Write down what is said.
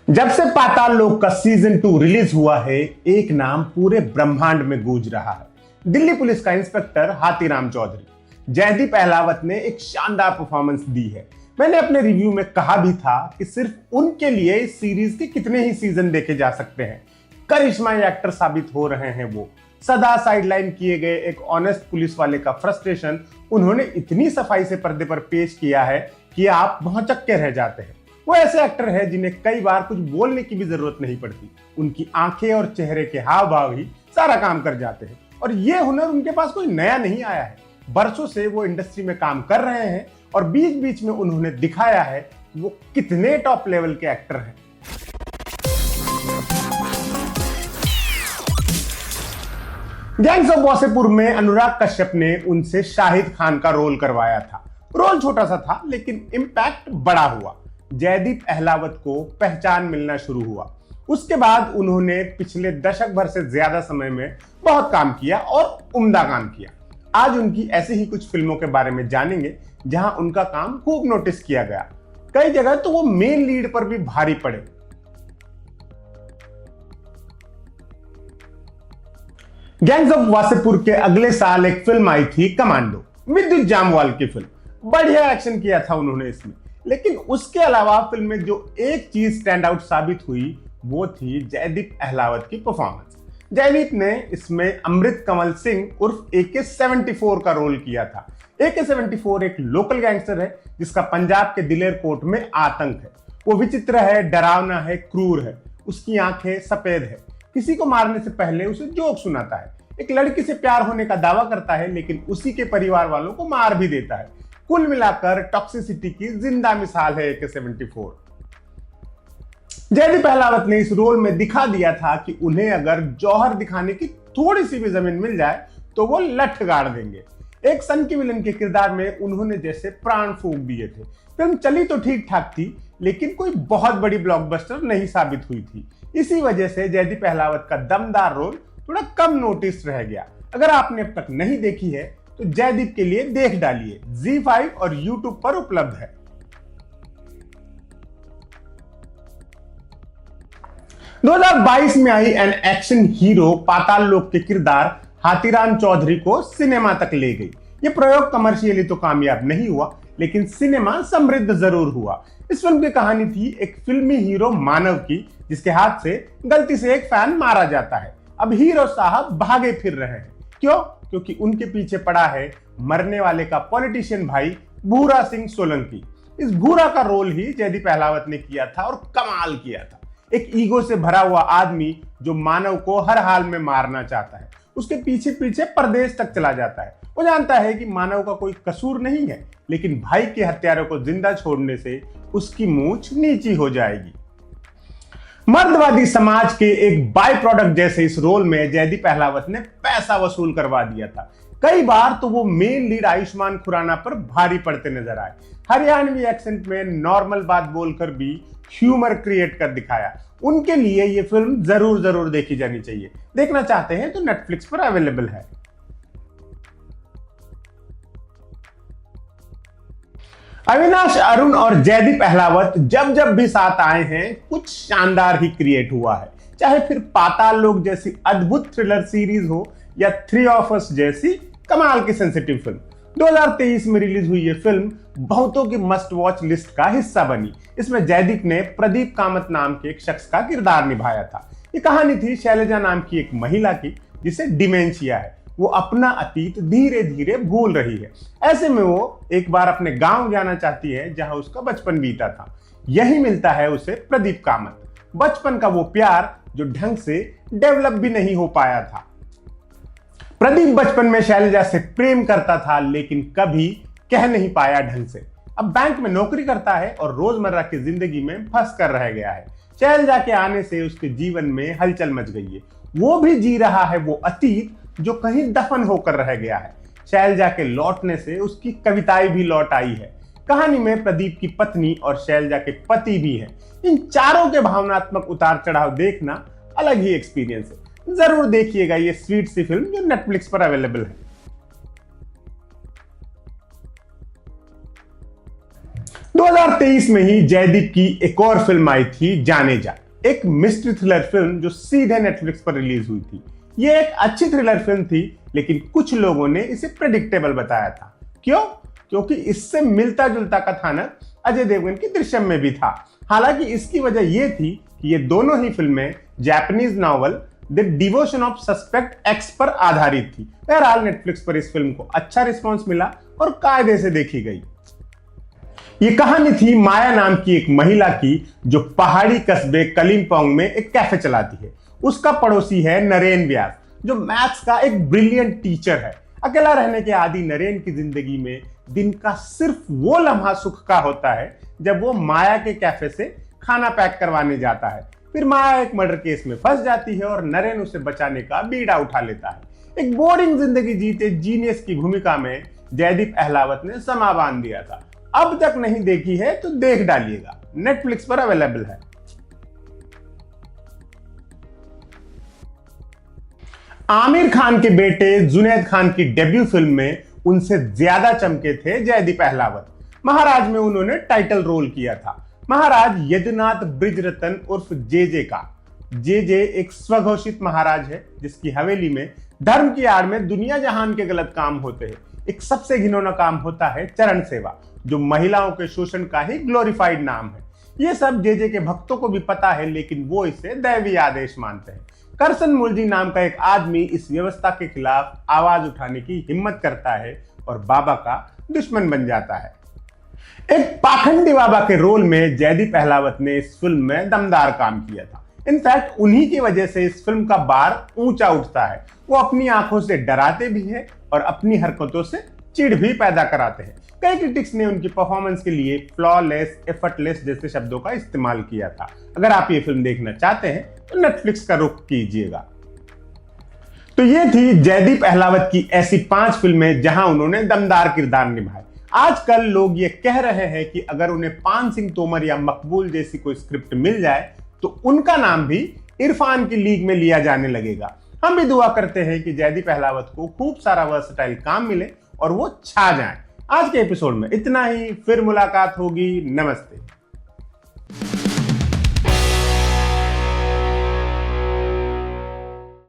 जब से पाताल लोक का सीजन 2 रिलीज हुआ है, एक नाम पूरे ब्रह्मांड में गूंज रहा है। दिल्ली पुलिस का इंस्पेक्टर हाथीराम चौधरी। जयदीप अहलावत ने एक शानदार परफॉर्मेंस दी है। मैंने अपने रिव्यू में कहा भी था कि सिर्फ उनके लिए इस सीरीज के कितने ही सीजन देखे जा सकते हैं। करिश्माई एक्टर साबित हो रहे हैं वो। सदा साइडलाइन किए गए एक ऑनेस्ट पुलिस वाले का फ्रस्ट्रेशन उन्होंने इतनी सफाई से पर्दे पर पेश किया है कि आप भौंचक्के रह जाते हैं। वो ऐसे एक्टर है जिन्हें कई बार कुछ बोलने की भी जरूरत नहीं पड़ती। उनकी आंखें और चेहरे के हाव भाव ही सारा काम कर जाते हैं और ये हुनर उनके पास कोई नया नहीं आया है। बरसों से वो इंडस्ट्री में काम कर रहे हैं और बीच बीच में उन्होंने दिखाया है कि वो कितने टॉप लेवल के एक्टर हैं। गैंग्स ऑफ वासेपुर में अनुराग कश्यप ने उनसे शाहिद खान का रोल करवाया था। रोल छोटा सा था लेकिन इम्पैक्ट बड़ा हुआ। जयदीप अहलावत को पहचान मिलना शुरू हुआ। उसके बाद उन्होंने पिछले दशक भर से ज्यादा समय में बहुत काम किया और उम्दा काम किया। आज उनकी ऐसे ही कुछ फिल्मों के बारे में जानेंगे जहां उनका काम खूब नोटिस किया गया। कई जगह तो वो मेन लीड पर भी भारी पड़े। गैंग्स ऑफ वासेपुर के अगले साल एक फिल्म आई थी कमांडो, विद्युत जामवाल की फिल्म। बढ़िया एक्शन किया था उन्होंने इसमें, लेकिन उसके अलावा फिल्म में जो एक चीज स्टैंड आउट साबित हुई वो थी जयदीप अहलावत की परफॉर्मेंस। जयदीप ने इसमें अमृत कमल सिंह उर्फ AK-74 का रोल किया था। AK-74 एक लोकल गैंगस्टर है जिसका पंजाब के दिलेर कोट में आतंक है। वो विचित्र है, डरावना है, क्रूर है। उसकी आंखें सफेद है। किसी को मारने से पहले उसे जोक सुनाता है। एक लड़की से प्यार होने का दावा करता है लेकिन उसी के परिवार वालों को मार भी देता है। कुल मिलाकर टॉक्सिसिटी की जिंदा मिसाल है AK-74। जयदीप अहलावत ने इस रोल में दिखा दिया था कि उन्हें अगर जौहर दिखाने की थोड़ी सी भी जमीन मिल जाए तो वो लठ गाड़ देंगे। एक सन की विलन के किरदार में उन्होंने जैसे प्राण फूंक दिए थे। फिल्म चली तो ठीक ठाक थी लेकिन कोई बहुत बड़ी ब्लॉकबस्टर नहीं साबित हुई थी। इसी वजह से जयदीप अहलावत का दमदार रोल थोड़ा कम नोटिस रह गया। अगर आपने अब तक नहीं देखी है तो जयदीप के लिए देख डालिए। ZEE5 और YouTube पर उपलब्ध है। दो 2022 में आई एन एक्शन हीरो पाताल लोक के किरदार हाथीराम चौधरी को सिनेमा तक ले गई। यह प्रयोग कमर्शियली तो कामयाब नहीं हुआ लेकिन सिनेमा समृद्ध जरूर हुआ। इस फिल्म की कहानी थी एक फिल्मी हीरो मानव की जिसके हाथ से गलती से एक फैन मारा जाता है। अब हीरो साहब भागे फिर रहे हैं। क्यों? क्योंकि उनके पीछे पड़ा है मरने वाले का पॉलिटिशियन भाई भूरा सिंह सोलंकी। इस भूरा का रोल ही जयदीप अहलावत ने किया था और कमाल किया था। एक ईगो से भरा हुआ आदमी जो मानव को हर हाल में मारना चाहता है। उसके पीछे पीछे परदेश तक चला जाता है। वो जानता है कि मानव का कोई कसूर नहीं है लेकिन भाई के हत्यारों को जिंदा छोड़ने से उसकी मूंछ नीची हो जाएगी। मर्दवादी समाज के एक बाय प्रोडक्ट जैसे इस रोल में जयदीप अहलावत ने पैसा वसूल करवा दिया था। कई बार तो वो मेन लीड आयुष्मान खुराना पर भारी पड़ते नजर आए। हरियाणवी एक्सेंट में नॉर्मल बात बोलकर भी ह्यूमर क्रिएट कर दिखाया। उनके लिए ये फिल्म जरूर देखी जानी चाहिए। देखना चाहते हैं तो नेटफ्लिक्स पर अवेलेबल है। अविनाश अरुण और जयदीप अहलावत जब भी साथ आए हैं कुछ शानदार ही क्रिएट हुआ है। चाहे फिर पाताल लोक जैसी अद्भुत थ्रिलर सीरीज हो या 3 of Us जैसी कमाल की सेंसिटिव फिल्म। 2023 में रिलीज हुई ये फिल्म बहुतों की मस्ट वॉच लिस्ट का हिस्सा बनी। इसमें जयदीप ने प्रदीप कामत नाम के एक शख्स का किरदार निभाया था। ये कहानी थी शैलजा नाम की एक महिला की जिसे डिमेंशिया है। वो अपना अतीत धीरे धीरे भूल रही है। ऐसे में वो एक बार अपने गांव जाना चाहती है जहां उसका बचपन बीता था। यही मिलता है उसे प्रदीप कामत। बचपन का वो प्यार जो ढंग से डेवलप भी नहीं हो पाया था। प्रदीप बचपन में शैलजा से प्रेम करता था लेकिन कभी कह नहीं पाया ढंग से। अब बैंक में नौकरी करता है और रोजमर्रा की जिंदगी में फंस कर रह गया है। शैलजा के आने से उसके जीवन में हलचल मच गई है। वो भी जी रहा है वो अतीत जो कहीं दफन होकर रह गया है। शैलजा के लौटने से उसकी कविताएं भी लौट आई है। कहानी में प्रदीप की पत्नी और शैलजा के पति भी हैं। इन चारों के भावनात्मक उतार चढ़ाव देखना अलग ही एक्सपीरियंस है। जरूर देखिएगा ये स्वीट सी फिल्म जो नेटफ्लिक्स पर अवेलेबल है। 2023 में ही जयदीप की एक और फिल्म आई थी जाने जा, एक मिस्ट्री थ्रिलर फिल्म जो सीधे नेटफ्लिक्स पर रिलीज हुई थी। ये एक अच्छी थ्रिलर फिल्म थी, लेकिन कुछ लोगों ने इसे प्रेडिक्टेबल बताया था। क्यों? क्योंकि इससे मिलता जुलता कथानक अजय देवगन की दृश्यम में भी था। हालांकि इसकी वजह यह थी कि ये दोनों ही फिल्में Japanese novel the devotion of suspect x पर आधारित थी। बहरहाल नेटफ्लिक्स पर इस फिल्म को अच्छा रिस्पॉन्स मिला और कायदे से देखी गई। ये कहानी थी माया नाम की एक महिला की जो पहाड़ी कस्बे कलिम्पोंग में एक कैफे चलाती है। उसका पड़ोसी है नरेन व्यास, जो मैथ्स का एक ब्रिलियंट टीचर है। अकेला रहने के आदी नरेन की जिंदगी में दिन का सिर्फ वो लम्हा सुख का होता है जब वो माया के कैफे से खाना पैक करवाने जाता है। फिर माया एक मर्डर केस में फंस जाती है और नरेन उसे बचाने का बीड़ा उठा लेता है। एक बोरिंग जिंदगी जीते जीनियस की भूमिका में जयदीप अहलावत ने समा बांध दिया था। अब तक नहीं देखी है तो देख डालिएगा, नेटफ्लिक्स पर अवेलेबल है। आमिर खान के बेटे जुनैद खान की डेब्यू फिल्म में उनसे ज्यादा चमके थे जयदीप अहलावत। महाराज में उन्होंने टाइटल रोल किया था। महाराज यदुनाथ ब्रिजरतन उर्फ जेजे का। जेजे एक स्वघोषित महाराज है जिसकी हवेली में धर्म की आड़ में दुनिया जहान के गलत काम होते हैं। एक सबसे घिनौना काम होता है चरण सेवा, जो महिलाओं के शोषण का ही ग्लोरीफाइड नाम है। ये सब जेजे के भक्तों को भी पता है, लेकिन वो इसे दैवी आदेश मानते हैं। करसन मुलजी नाम का एक आदमी इस व्यवस्था के खिलाफ आवाज उठाने की हिम्मत करता है और बाबा का दुश्मन बन जाता है। एक पाखंडी बाबा के रोल में जयदीप अहलावत ने इस फिल्म में दमदार काम किया था। इनफैक्ट उन्हीं की वजह से इस फिल्म का बार ऊंचा उठता है। वो अपनी आंखों से डराते भी हैं और अपनी हरकतों से चिढ़ भी पैदा कराते हैं। कई क्रिटिक्स ने उनकी परफॉर्मेंस के लिए फ्लॉलेस, एफर्टलेस जैसे शब्दों का इस्तेमाल किया था। अगर आप ये फिल्म देखना चाहते हैं तो नेटफ्लिक्स का रुख कीजिएगा। तो ये थी जयदीप अहलावत की ऐसी 5 फिल्में जहां उन्होंने दमदार किरदार निभाए। आजकल लोग ये कह रहे हैं कि अगर उन्हें पान सिंह तोमर या मकबूल जैसी कोई स्क्रिप्ट मिल जाए तो उनका नाम भी इरफान की लीग में लिया जाने लगेगा। हम भी दुआ करते हैं कि जयदीप अहलावत को खूब सारा वर्सटाइल काम मिले और वो छा जाएं। आज के एपिसोड में इतना ही, फिर मुलाकात होगी। नमस्ते।